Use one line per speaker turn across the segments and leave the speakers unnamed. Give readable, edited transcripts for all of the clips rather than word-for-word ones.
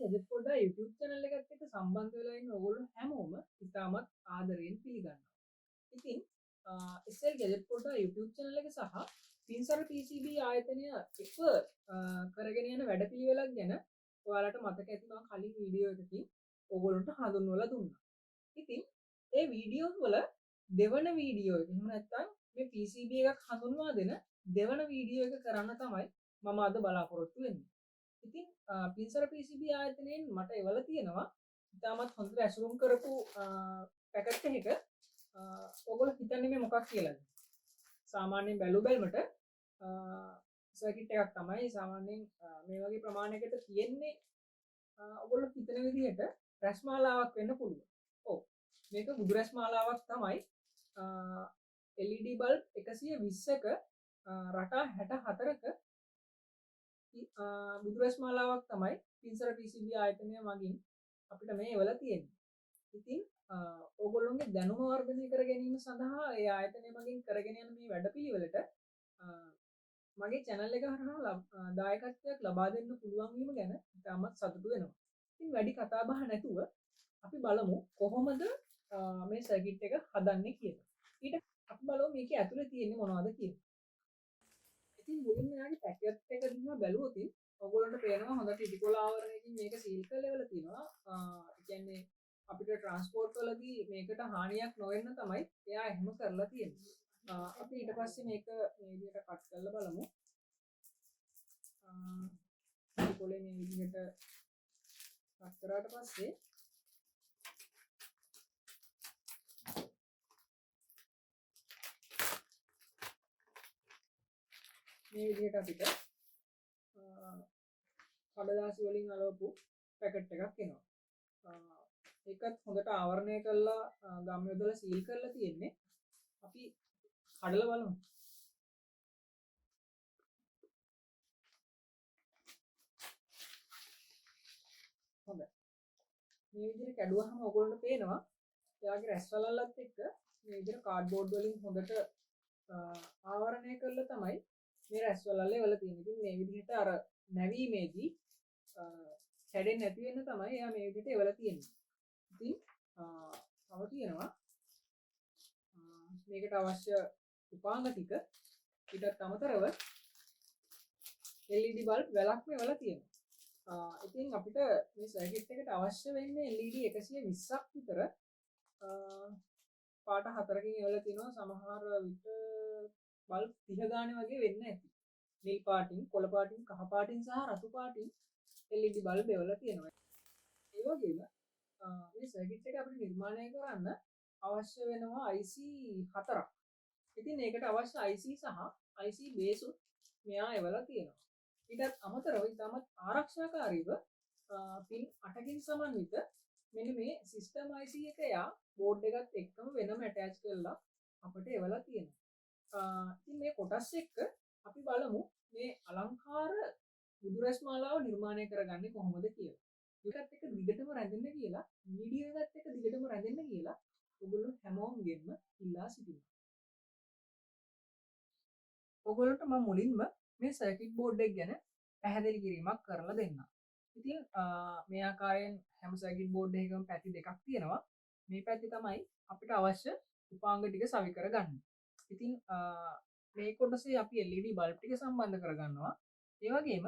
ගෙදෙත් පොඩ්ඩා YouTube channel එකත් එක්ක සම්බන්ධ වෙලා ඉන්න ඔයගොල්ලෝ හැමෝම ඉතාමත් ආදරයෙන් පිළිගන්නවා. ඉතින් SL ගෙදෙත් පොඩ්ඩා YouTube channel එක සහ පින්සර PCB ආයතනය එක කරගෙන යන වැඩපිළිවෙලක් ගැන ඔයාලට මතක ඇතිනවා කලින් වීඩියෝ එකකින් ඔයගොල්ලන්ට හඳුන්වලා දුන්නා. ඉතින් ඒ වීඩියෝ වල දෙවන වීඩියෝ එක එහෙම නැත්නම් මේ PCB එකක් හඳුන්වා දෙන දෙවන වීඩියෝ එක කරන්න තමයි මම අද බලාපොරොත්තු වෙන්නේ. ඉතින් පින්සර PCB ආයතනයෙන් මට එවලා තියෙනවා ඉතාමත් හොඳට ඇසුරුම් කරපු පැකට් එකක ඔයගොල්ලෝ හිතන්නේ මේ මොකක් කියලාද? සාමාන්‍යයෙන් බැලු බැලමට සර්කිට් එකක් තමයි සාමාන්‍යයෙන් මේ වගේ ප්‍රමාණයකට තියෙන්නේ. ඔයගොල්ලෝ හිතන විදිහට රැස් මාලාවක් වෙන්න පුළුවන්. ඔව්. මේක බුදු රැස් මාලාවක් තමයි. LED බල්බ් 120ක රටා 64ක බුදු රැස් මාලාවක් තමයි පින්සර PCB ආයතනය මගින් අපිට මේ එවලා තියෙන්නේ. ඉතින් ඕගොල්ලොන්ගේ දැනුම වර්ධනය කර ගැනීම සඳහා ඒ ආයතනය මගින් කරගෙන යන මේ වැඩපිළිවෙලට මගේ channel එක හරහා දායකත්වයක් ලබා දෙන්න පුළුවන් වීම ගැන ඉතාමත් සතුටු වෙනවා. ඉතින් වැඩි කතා බහ නැතුව අපි බලමු කොහොමද මේ සර්කිට් එක හදන්නේ කියලා. ඊට අපි බලමු මේකේ ඇතුලේ තියෙන්නේ මොනවද කියලා. ඉතින් මුලින්ම යාගේ පැකට් එක දිහා බැලුවොත් ඔයගොල්ලන්ට පේනවා හොඳට ඉටිකොල ආවරණයකින් මේක සීල් කරලා ඉවලා තියෙනවා. ඒ කියන්නේ අපිට ට්‍රාන්ස්පෝර්ට් වලදී මේකට හානියක් නොවෙන්න තමයි එයා එහෙම කරලා තියෙන්නේ. අපි ඊට පස්සේ මේක මේ විදිහට කට් කරලා බලමු. ඉටිකොලේ මේ විදිහට කට් කරාට පස්සේ මේ විදිහට අපිට කඩදාසි වලින් අලවපු පැකට් එකක් එනවා. ඒකත් හොඳට ආවරණය කරලා ගම් යොදලා සීල් කරලා තියෙන්නේ. අපි කඩලා බලමු. හොඳයි. මේ විදිහට කැඩුවාම ඔයගොල්ලන්ට පේනවා එයාගේ රැස් වලල්ලත් එක්ක මේ විදිහට කාඩ්බෝඩ් වලින් හොඳට ආවරණය කරලා තමයි මේ රැස් වලල්ලේ වල තියෙන්නේ. ඉතින් මේ විදිහට අර නැවීමේදී කැඩෙන්නේ නැති වෙන්න තමයි එයා මේ විදිහට එවලා තියෙන්නේ. ඉතින් තව තියෙනවා මේකට අවශ්‍ය උපාංග ටික ඊටත් අමතරව LED බල්බ් වැලක් මෙවලා තියෙනවා. ඉතින් අපිට මේ සර්කිට් එකට අවශ්‍ය වෙන්නේ LED 120ක් විතර පාට හතරකින් එවලා තියෙනවා. සමහර විට බල්බ් 30 ගානේ වගේ වෙන්න ඇති. නිල් පාටින්, කොළ පාටින්, කහ පාටින් සහ රතු පාටින් LED බල්බ් එවලා තියෙනවා. ඒ වගේම මේ සර්කිට් එක අපිට නිර්මාණය කරන්න අවශ්‍ය වෙනවා IC 4ක්. ඉතින් ඒකට අවශ්‍ය IC සහ IC බේස් උත් මෙයා එවලා තියෙනවා. ඊටත් අමතරව ඉතාමත් ආරක්ෂාකාරීව පින් 8කින් සමන්විත මෙන්න මේ සිස්ටම් IC එක යා බෝඩ් එකත් එක්කම වෙනම ඇටච් කරලා අපිට එවලා තියෙනවා. ඉතින් මේ කොටස් එක්ක අපි බලමු මේ අලංකාර බුදු රැස් මාලාව නිර්මාණය කරගන්නේ කොහොමද කියලා. ඒකත් එක්ක දිගටම රැඳෙන්න කියලා වීඩියෝ එකත් එක්ක දිගටම රැඳෙන්න කියලා ඔයගොල්ලෝ හැමෝගෙන්ම ඉල්ලා සිටිනවා. ඔයගොල්ලන්ට මම මුලින්ම මේ සර්කිට් බෝඩ් එක ගැන පැහැදිලි කිරීමක් කරලා දෙන්නම්. ඉතින් මේ ආකාරයෙන් හැම සර්කිට් බෝඩ් එකකම පැති දෙකක් තියෙනවා. මේ පැති තමයි අපිට අවශ්‍ය උපාංග ටික සවි කරගන්න. ඉතින් මේ කොටසේ අපි LED බල්බ් ටික සම්බන්ධ කරගන්නවා. ඒ වගේම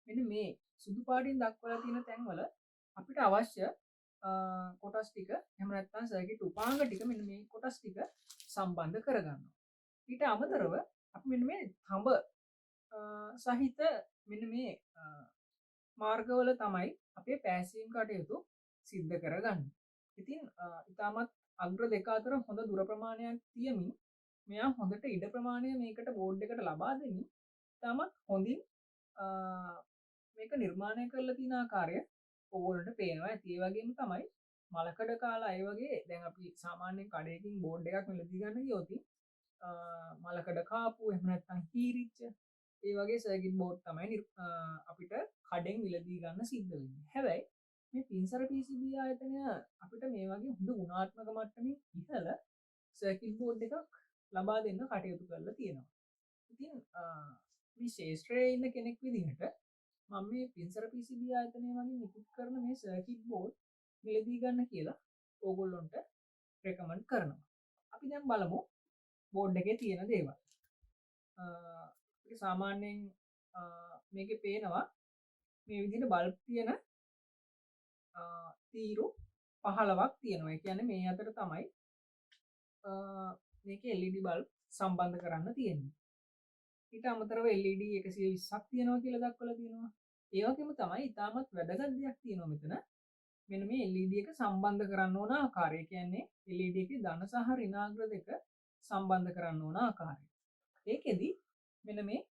මෙන්න මේ සුදු පාටින් දක්වලා තියෙන තැන්වල අපිට අවශ්‍ය කොටස් ටික එහෙම නැත්නම් සර්කිට් උපාංග ටික මෙන්න මේ කොටස් ටික සම්බන්ධ කරගන්නවා. ඊට අමතරව අපි මෙන්න මේ තඹ සහිත මෙන්න මේ මාර්ගවල තමයි අපේ පැසීම් කටයුතු සිද්ධ කරගන්නේ. ඉතින් ඊටමත් අග්‍ර දෙක අතර හොඳ දුර ප්‍රමාණයක් තියමින් මෙයා හොඳට ඉඩ ප්‍රමාණය මේකට බෝඩ් එකට ලබා දෙමින් ඊටමත් හොඳින් මේක නිර්මාණය කරලා තියෙන ආකාරය ඕගොල්ලන්ට පේනවා ඇති. ඒ වගේම තමයි මලකඩ කාලා ඒ වගේ දැන් අපි සාමාන්‍යයෙන් කඩේකින් බෝඩ් එකක් මිලදී ගන්න ගියොත් මලකඩ කාපු එහෙම නැත්නම් කීරිච්ච ඒ වගේ සර්කිට් බෝඩ් තමයි අපිට කඩෙන් මිලදී ගන්න සිද්ධ වෙන්නේ. හැබැයි මේ පින්සර PCB ආයතනය අපිට මේ වගේ හොඳ ගුණාත්මක මට්ටමින් ඉහළ සර්කිට් බෝඩ් එකක් ලබා දෙන්න කටයුතු කරලා තියෙනවා. ඉතින් මේ ශාස්ත්‍රයේ ඉන්න කෙනෙක් විදිහට මම මේ පින්සර PCB ආයතනය වලින් නිකුත් කරන මේ සර්කිට් බෝඩ් මිලදී ගන්න කියලා ඕගොල්ලොන්ට රෙකමන්ඩ් කරනවා. අපි දැන් බලමු බෝඩ් එකේ තියෙන දේවල්. සාමාන්‍යයෙන් මේකේ පේනවා මේ විදිහට බල්බ් තියෙන තීරු 15ක් තියෙනවා. ඒ කියන්නේ මේ අතර තමයි මේකේ LED බල්බ් සම්බන්ධ කරන්න තියෙන්නේ. ඊට අමතරව LED 120ක් තියෙනවා කියලා දක්වලා තියෙනවා. ඒ වගේම තමයි ඉතාමත් වැදගත් දෙයක් තියෙනවා මෙතන. මෙන්න මේ LED එක සම්බන්ධ කරන්න ඕන ආකාරය. කියන්නේ LED එකේ ධන සහ ඍණාග්‍ර දෙක සම්බන්ධ කරන්න ඕන ආකාරය. ඒකෙදි මෙන්න මේ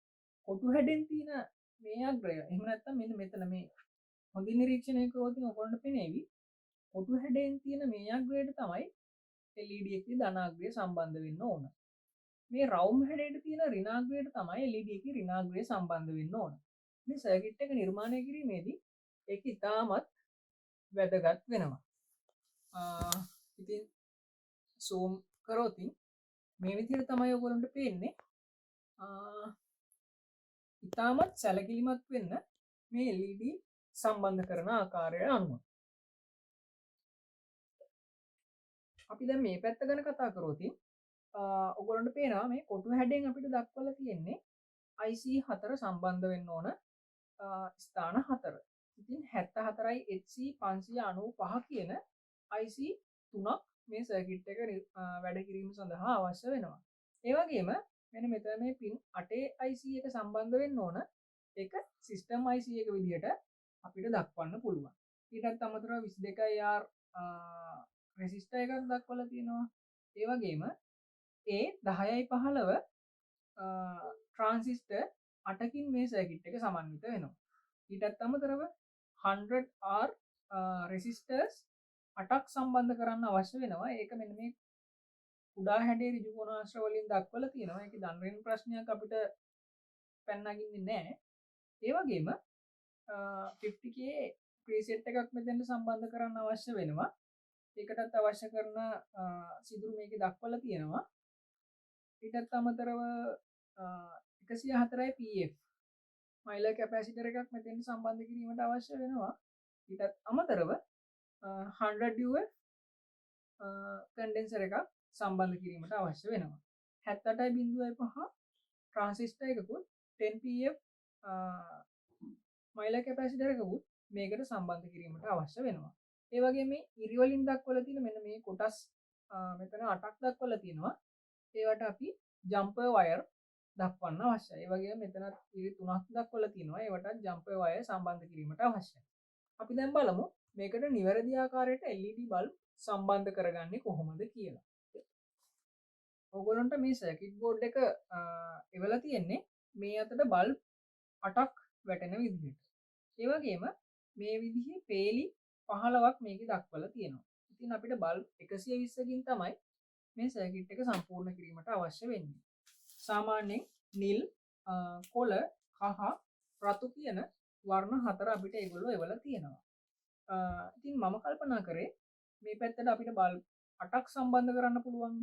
කොටු හැඩෙන් තියෙන මේ අග්‍රය එහෙම නැත්නම් මෙන්න මෙතන මේ හොඳින් නිරීක්ෂණය කරොත් ඔයගොල්ලන්ට පෙනේවි කොටු හැඩෙන් තියෙන මේ අග්‍රයට තමයි LED එකේ ධනාග්‍රය සම්බන්ධ වෙන්න ඕන. මේ රවුම් හැඩයට තියෙන ඍණාග්‍රයට තමයි LED එකේ ඍණාග්‍රය සම්බන්ධ වෙන්න ඕන. මේ සර්කිට් එක නිර්මාණය කිරීමේදී ඒක ඉතාමත් වැදගත් වෙනවා. ඉතින් zoom කරොත් මේ විදිහට තමයි ඔයගොල්ලන්ට පේන්නේ. ඉතාමත් සැලකිලිමත් වෙන්න මේ LED සම්බන්ධ කරන ආකාරය අනුව. අපි දැන් මේ පැත්ත ගැන කතා කරොත් ඔයගොල්ලන්ට පේනවා මේ කොටු හැඩයෙන් අපිට දක්වලා තියෙන්නේ IC 4 සම්බන්ධ වෙන්න ඕන ස්ථාන 4. ඉතින් 74යි HC 595 කියන IC 3ක් මේ සර්කිට් එක වැඩ කිරීම සඳහා අවශ්‍ය වෙනවා. ඒ වගේම මෙන්න මෙතන මේ පින් 8 IC එක සම්බන්ධ වෙන්න ඕන. ඒක සිස්ටම් IC එක විදිහට අපිට දක්වන්න පුළුවන්. ඊටත් අමතරව 22R රෙසිස්ටර් එකක් දක්වලා තියෙනවා. ඒ වගේම A1015 ට්‍රාන්සිස්ටර් 8කින් මේ සර්කිට් එක සමන්විත වෙනවා. ඊටත් අමතරව 100R රෙසිස්ටර්ස් 8ක් සම්බන්ධ කරන්න අවශ්‍ය වෙනවා. ඒක මෙන්න මේ කුඩා හැඩේ ඍජු කොණාශ්‍ර වලින් දක්වලා තියෙනවා. ඒකේ ධන ප්‍රශ්නයක් අපිට පැනනගින්නේ නැහැ. ඒ වගේම 50k ප්‍රීසෙට් එකක් මෙතෙන්ට සම්බන්ධ කරන්න අවශ්‍ය වෙනවා. ඒකටත් අවශ්‍ය කරන සිදුරු මේකේ දක්වලා තියෙනවා. ඊටත් අමතරව 104යි PF මයිලර් කැපැසිටර් එකක් මෙතෙන්ට සම්බන්ධ කිරීමට අවශ්‍ය වෙනවා. ඊටත් අමතරව 100 UF කන්ඩෙන්සර් එකක් සම්බන්ධ කිරීමට අවශ්‍ය වෙනවා. 78.5 ට්‍රාන්සිස්ටර් එකකුත් 10pf මයිලර් කැපැසිටර් එකකුත් මේකට සම්බන්ධ කිරීමට අවශ්‍ය වෙනවා. ඒ වගේ මේ ඉරි වලින් දක්වලා තියෙන මෙන්න මේ කොටස් මෙතන 8ක් දක්වලා තියෙනවා. ඒවට අපි ජම්පර් වයර් දක්වන්න අවශ්‍යයි. ඒ වගේම මෙතනත් ඉරි 3ක් දක්වලා තියෙනවා. ඒවටත් ජම්පර් වයර් සම්බන්ධ කිරීමට අවශ්‍යයි. අපි දැන් බලමු මේකට නිවැරදි ආකාරයට LED බල්බ් සම්බන්ධ කරගන්නේ කොහොමද කියලා. ඔයගොල්ලන්ට මේ සර්කිට් බෝඩ් එක එවලා තියෙන්නේ මේ අතට බල්බ් 8ක් වැටෙන විදිහට. ඒ වගේම මේ විදිහේ පේලි 15ක් මේකේ දක්වලා තියෙනවා. ඉතින් අපිට බල්බ් 120කින් තමයි මේ සර්කිට් එක සම්පූර්ණ කිරීමට අවශ්‍ය වෙන්නේ. සාමාන්‍යයෙන් නිල්, කොළ, කහ, රතු කියන වර්ණ 4 අපිට ඒගොල්ලෝ එවලා තියෙනවා. ඉතින් මම කල්පනා කරේ මේ පැත්තට අපිට බල්බ් 8ක් සම්බන්ධ කරන්න පුළුවන්.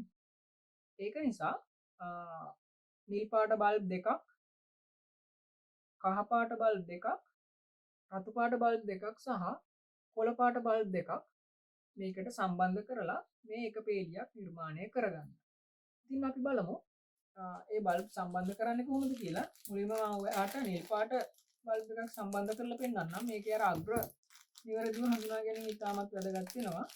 ඒක නිසා නිල් පාට බල්බ් දෙකක්, කහ පාට බල්බ් දෙකක්, රතු පාට බල්බ් දෙකක් සහ කොළ පාට බල්බ් දෙකක් මේකට සම්බන්ධ කරලා මේ එක පේලියක් නිර්මාණය කරගන්න. ඉතින් අපි බලමු ඒ බල්බ් සම්බන්ධ කරන්නේ කොහොමද කියලා. මුලින්ම මම ඔයාලට නිල් පාට බල්බ් එකක් සම්බන්ධ කරලා පෙන්නන්නම්. මේකේ අර අග්‍ර නිවැරදිව හඳුනා ගැනීම ඉතාමත් වැදගත් වෙනවා.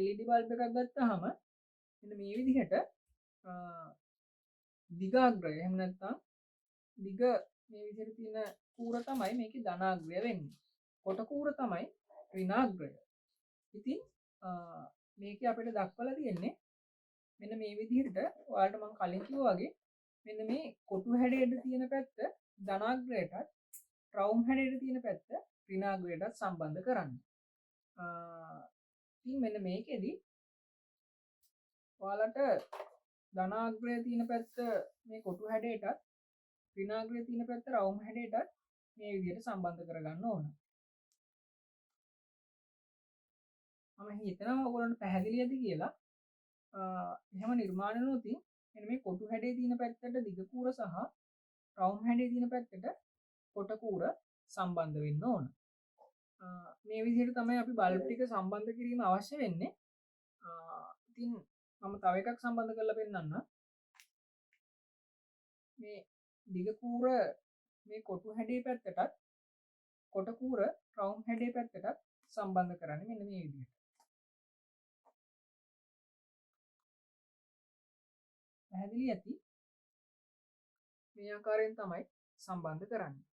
LED බල්බ් එකක් ගත්තාම මෙන්න මේ විදිහට දිගාග්‍රය එහෙම නැත්නම් දිග මේ විදිහට තියෙන කූර තමයි මේකේ ධනාග්‍රය වෙන්නේ. කොට කූර තමයි ඍණාග්‍රය. ඉතින් මේකේ අපිට දක්වලා තියෙන්නේ මෙන්න මේ විදිහට ඔයාලට මම කලින් කිව්වා වගේ මෙන්න මේ කොටු හැඩයට තියෙන පැත්ත ධනාග්‍රයටත් රවුම් හැඩයට තියෙන පැත්ත ඍණාග්‍රයටත් සම්බන්ධ කරන්න. ඉතින් මෙන්න මේකෙදි ඔයාලට ධනාග්‍රය තියෙන පැත්ත මේ කොටු හැඩයටත් ඍණාග්‍රය තියෙන පැත්ත රවුම් හැඩයටත් මේ විදිහට සම්බන්ධ කරගන්න ඕන. මම හිතනවා ඔයගොල්ලන්ට පැහැදිලි ඇති කියලා. එහෙම නිර්මාණය වුණොත් මෙන්න මේ කොටු හැඩයේ තියෙන පැත්තට දිග කූර සහ රවුම් හැඩේ තියෙන පැත්තට කොට කූර සම්බන්ධ වෙන්න ඕන. මේ විදිහට තමයි අපි බල්බ් ටික සම්බන්ධ කිරීම අවශ්‍ය වෙන්නේ. ඉතින් මම තව එකක් සම්බන්ධ කරලා පෙන්නන්න. මේ දිග කූර මේ කොටු හැඩේ පැත්තටත් කොට කූර රවුම් හැඩේ පැත්තටත් සම්බන්ධ කරන්නේ මෙන්න මේ විදිහට. පැහැදිලි ඇති. මේ ආකාරයෙන් තමයි සම්බන්ධ කරන්නේ.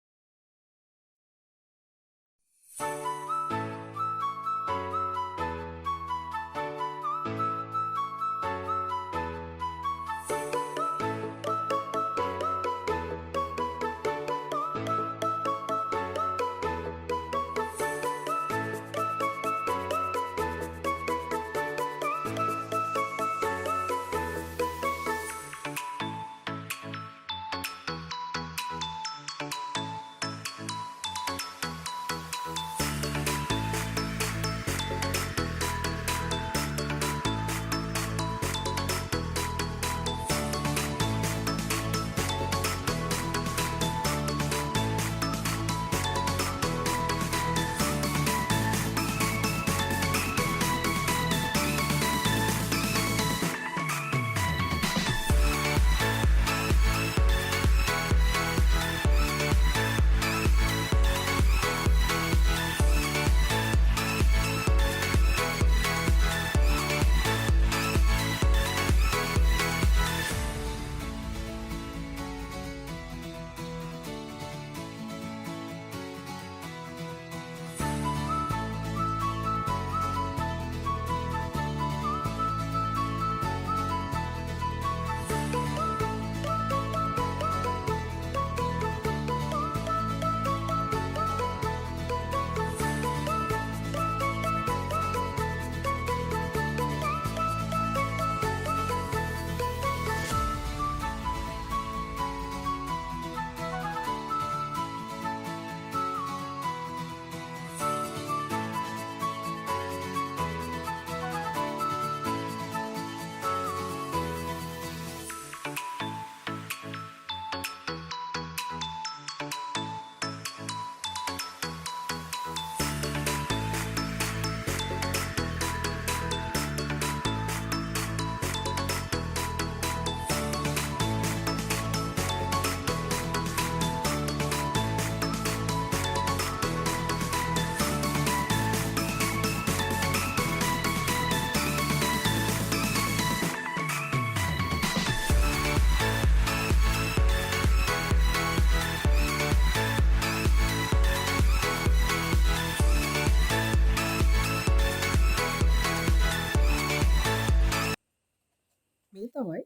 මේ තමයි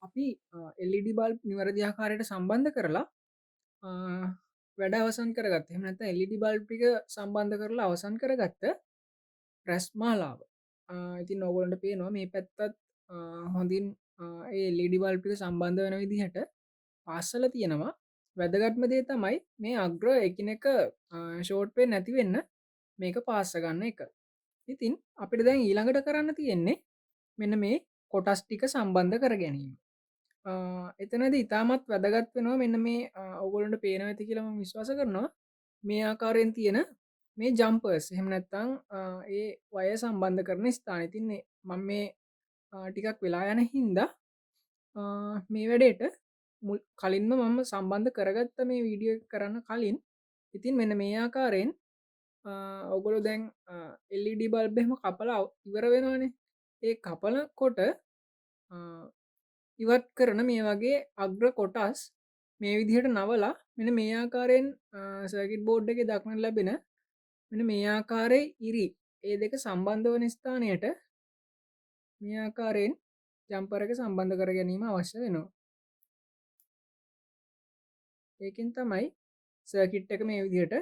අපි LED බල්බ් නිවැරදි ආකාරයට සම්බන්ධ කරලා වැඩ අවසන් කරගත්තේ. එහෙම නැත්නම් LED බල්බ් ටික සම්බන්ධ කරලා අවසන් කරගත්ත රැස් මාලාව. ඉතින් ඕගොල්ලන්ට පේනවා මේ පැත්තත් හොඳින් ඒ LED බල්බ් ටික සම්බන්ධ වෙන විදිහට පාස්සල තියෙනවා. වැදගත්ම දේ තමයි මේ අග්‍ර එකිනෙක ෂෝට් වෙන්නේ නැති වෙන්න මේක පාස්ස ගන්න එක. ඉතින් අපිට දැන් ඊළඟට කරන්න තියෙන්නේ මෙන්න මේ කොටස් ටික සම්බන්ධ කර ගැනීම. එතනදී ඉතාමත් වැදගත් වෙනවා මෙන්න මේ ඔයගොල්ලන්ට පේනවා ඇති කියලා මම විශ්වාස කරනවා. මේ ආකාරයෙන් තියෙන මේ ජම්පර්ස් එහෙම නැත්නම් ඒ වයර් සම්බන්ධ කරන ස්ථාන. ඉතින් මම මේ ටිකක් වෙලා යන හින්දා මේ වැඩේට කලින්ම මම සම්බන්ධ කරගත්ත මේ වීඩියෝ එක කරන්න කලින් ඉතින් මෙන්න මේ ආකාරයෙන් ඔයගොල්ලෝ දැන් LED බල්බ් එහෙම කපලා ඉවර වෙනවනේ. ඒ කපනකොට ඉවත් කරන මේ වගේ අග්‍ර කොටස් මේ විදිහට නවලා මෙන්න මේ ආකාරයෙන් සර්කිට් බෝඩ් එකේ දක්නට ලැබෙන මෙන්න මේ ආකාරයේ ඉරි ඒ දෙක සම්බන්ධ වන ස්ථානයට මේ ආකාරයෙන් ජම්පර් එක සම්බන්ධ කර ගැනීම අවශ්‍ය වෙනවා. ඒකෙන් තමයි සර්කිට් එක මේ විදිහට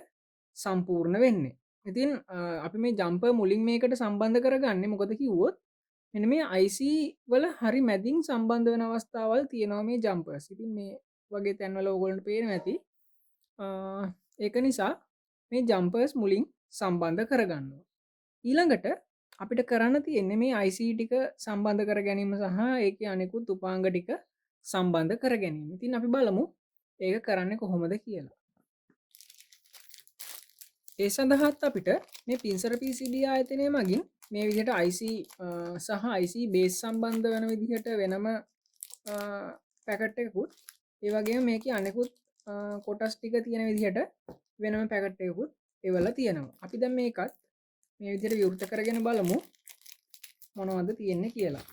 සම්පූර්ණ වෙන්නේ. ඉතින් අපි මේ ජම්පර් මුලින් මේකට සම්බන්ධ කරගන්නේ මොකද කිව්වොත් මෙන්න මේ IC වල හරි මැදින් සම්බන්ධ වෙන අවස්ථාවල් තියෙනවා මේ ජම්පර්ස්. ඉතින් මේ වගේ තැන්වල ඕගොල්ලන්ට පේනවා ඇති. ඒක නිසා මේ ජම්පර්ස් මුලින් සම්බන්ධ කරගන්නවා. ඊළඟට අපිට කරන්න තියෙන්නේ මේ IC ටික සම්බන්ධ කර ගැනීම සහ ඒකේ අනෙකුත් උපාංග ටික සම්බන්ධ කර ගැනීම. ඉතින් අපි බලමු ඒක කරන්නේ කොහොමද කියලා. ඒ සඳහාත් අපිට මේ පින්සර PCB ආයතනය මගින් මේ විදිහට IC සහ IC බේස් සම්බන්ධ වෙන විදිහට වෙනම පැකට් එකකුත් ඒ වගේම මේකේ අනෙකුත් කොටස් ටික තියෙන විදිහට වෙනම පැකට් එකකුත් එවලා තියෙනවා. අපි දැන් මේකත් මේ විදිහට විවෘත කරගෙන බලමු මොනවද තියෙන්නේ කියලා.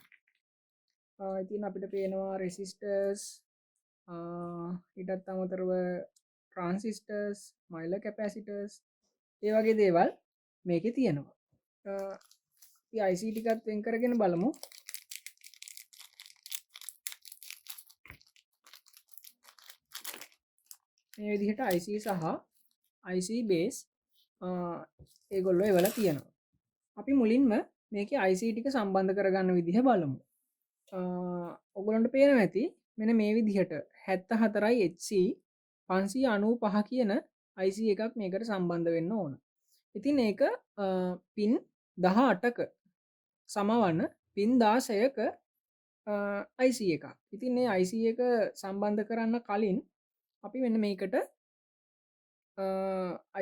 ඉතින් අපිට පේනවා රෙසිස්ටර්ස් ඊටත් අමතරව ට්‍රාන්සිස්ටර්ස් මයිලර් කැපැසිටර්ස් ඒ වගේ දේවල් මේකේ තියෙනවා. IC ටිකත් වෙන් කරගෙන බලමු. මේ විදිහට IC සහ IC බේස් ඒගොල්ලෝ එවලා තියෙනවා. අපි මුලින්ම මේකේ IC ටික සම්බන්ධ කරගන්න විදිහ බලමු. ඔයගොල්ලන්ට පේනවා ඇති මෙන්න මේ විදිහට 74යි HC 595 කියන IC එකක් මේකට සම්බන්ධ වෙන්න ඕන. ඉතින් ඒක පින් 18ක සමවන්න පින් 16ක IC එකක්. ඉතින් මේ IC එක සම්බන්ධ කරන්න කලින් අපි මෙන්න මේකට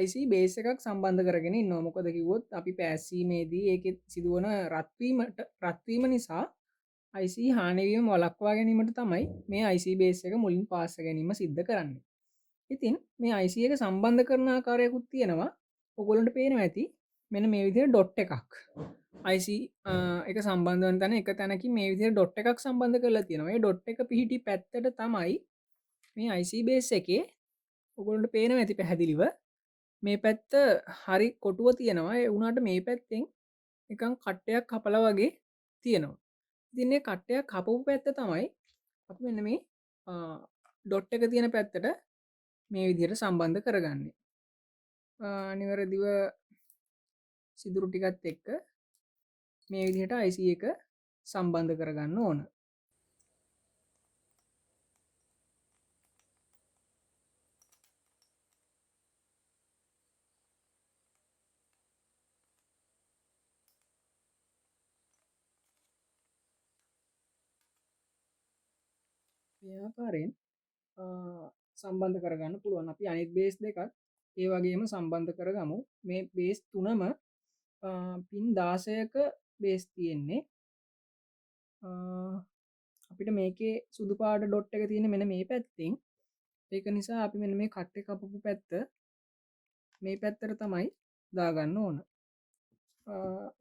IC බේස් එකක් සම්බන්ධ කරගෙන ඉන්නවා. මොකද කිව්වොත් අපි පැස්සීමේදී ඒකෙත් සිදුවන රත්වීම නිසා IC හානි වීම වළක්වා ගැනීමට තමයි මේ IC බේස් එක මුලින් පාස් ගැනීම සිද්ධ කරන්නේ. ඉතින් මේ IC එක සම්බන්ධ කරන ආකාරයකුත් තියෙනවා. ඔයගොල්ලන්ට පේනවා ඇති මෙන්න මේ විදිහට ඩොට් එකක් IC එක සම්බන්ධ වෙන තැන එක තැනකින් මේ විදිහට ඩොට් එකක් සම්බන්ධ කරලා තියෙනවා. මේ ඩොට් එක පිහිටි පැත්තට තමයි මේ IC බේස් එකේ ඔයගොල්ලන්ට පේනවා ඇති පැහැදිලිව මේ පැත්ත හරි කොටුව තියෙනවා. ඒ වුණාට මේ පැත්තෙන් නිකන් කට්ටයක් කපලා වගේ තියෙනවා. ඉතින් මේ කට්ටයක් කපපු පැත්ත තමයි අපි මෙන්න මේ ඩොට් එක තියෙන පැත්තට මේ විදිහට සම්බන්ධ කරගන්නේ. නිවැරදිව සිදුරු ටිකත් එක්ක මේ විදිහට IC එක සම්බන්ධ කරගන්න ඕන. මේ ආකාරයෙන් සම්බන්ධ කරගන්න පුළුවන්. අපි අනිත් බේස් දෙකත් ඒ වගේම සම්බන්ධ කරගමු. මේ බේස් තුනම පින් 16ක බේස් තියෙන්නේ. අපිට මේකේ සුදු පාට ඩොට් එක තියෙන මෙන්න මේ පැත්තෙන්. ඒක නිසා අපි මෙන්න මේ කට්ටේ කපපු පැත්ත මේ පැත්තට තමයි දාගන්න ඕන.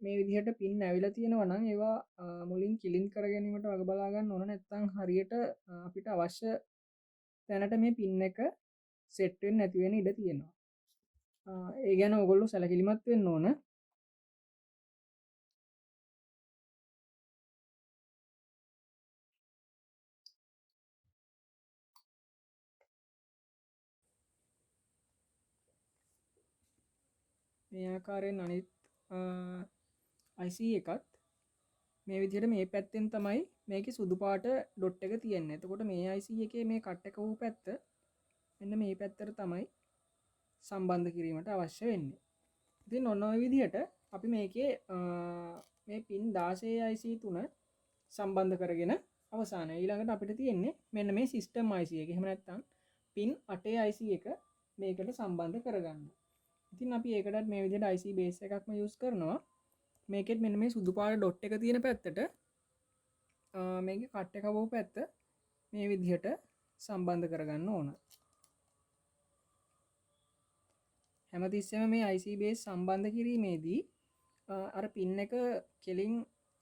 මේ විදිහට පින් ඇවිල්ලා තියෙනවා නම් ඒවා මුලින් කිලින් කර ගැනීමට වග බලා ගන්න ඕන. නැත්නම් හරියට අපිට අවශ්‍ය තැනට මේ පින් එක සෙට් වෙන්නේ නැති වෙන ඉඩ තියෙනවා. ඒ ගැන ඔයගොල්ලෝ සැලකිලිමත් වෙන්න ඕන. මේ ආකාරයෙන් අනිත් IC එකත් මේ විදිහට මේ පැත්තෙන් තමයි මේකේ සුදු පාට ඩොට් එක තියෙන්නේ. එතකොට මේ IC එකේ මේ කට් එක වූ පැත්ත මෙන්න මේ පැත්තට තමයි සම්බන්ධ කිරීමට අවශ්‍ය වෙන්නේ. ඉතින් ඔන්න ඔය විදිහට අපි මේකේ මේ පින් 16 IC 3 සම්බන්ධ කරගෙන අවසානයි. ඊළඟට අපිට තියෙන්නේ මෙන්න මේ සිස්ටම් IC එක. එහෙම නැත්නම් පින් 8 IC එක මේකට සම්බන්ධ කරගන්න. ඉතින් අපි ඒකටත් මේ විදිහට IC බේස් එකක්ම යූස් කරනවා. මේකෙත් මෙන්න මේ සුදු පාට ඩොට් එක තියෙන පැත්තට මේකේ කට් එක වූ පැත්ත මේ විදිහට සම්බන්ධ කරගන්න ඕන. හැමතිස්සෙම මේ IC බේස් සම්බන්ධ කිරීමේදී අර පින් එක කෙලින්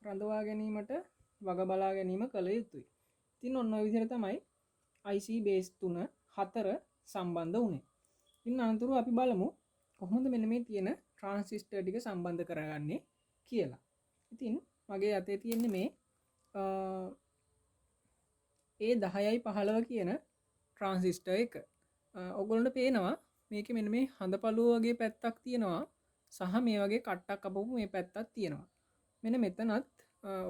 රඳවා ගැනීමට වග බලා ගැනීම කළ යුතුයි. ඉතින් ඔන්න ඔය විදිහට තමයි IC බේස් 3 4 සම්බන්ධ වුණේ. ඉතින් අනතුරු අපි බලමු කොහොමද මෙන්න මේ තියෙන ට්‍රාන්සිස්ටර් ටික සම්බන්ධ කරගන්නේ කියලා. ඉතින් මගේ අතේ තියෙන්නේ මේ A10යි 15 කියන ට්‍රාන්සිස්ටර් එක. ඔයගොල්ලන්ට පේනවා මේකේ මෙන්න මේ හඳපළුව වගේ පැත්තක් තියෙනවා සහ මේ වගේ කට්ටක් අපපු මේ පැත්තක් තියෙනවා. මෙන්න මෙතනත්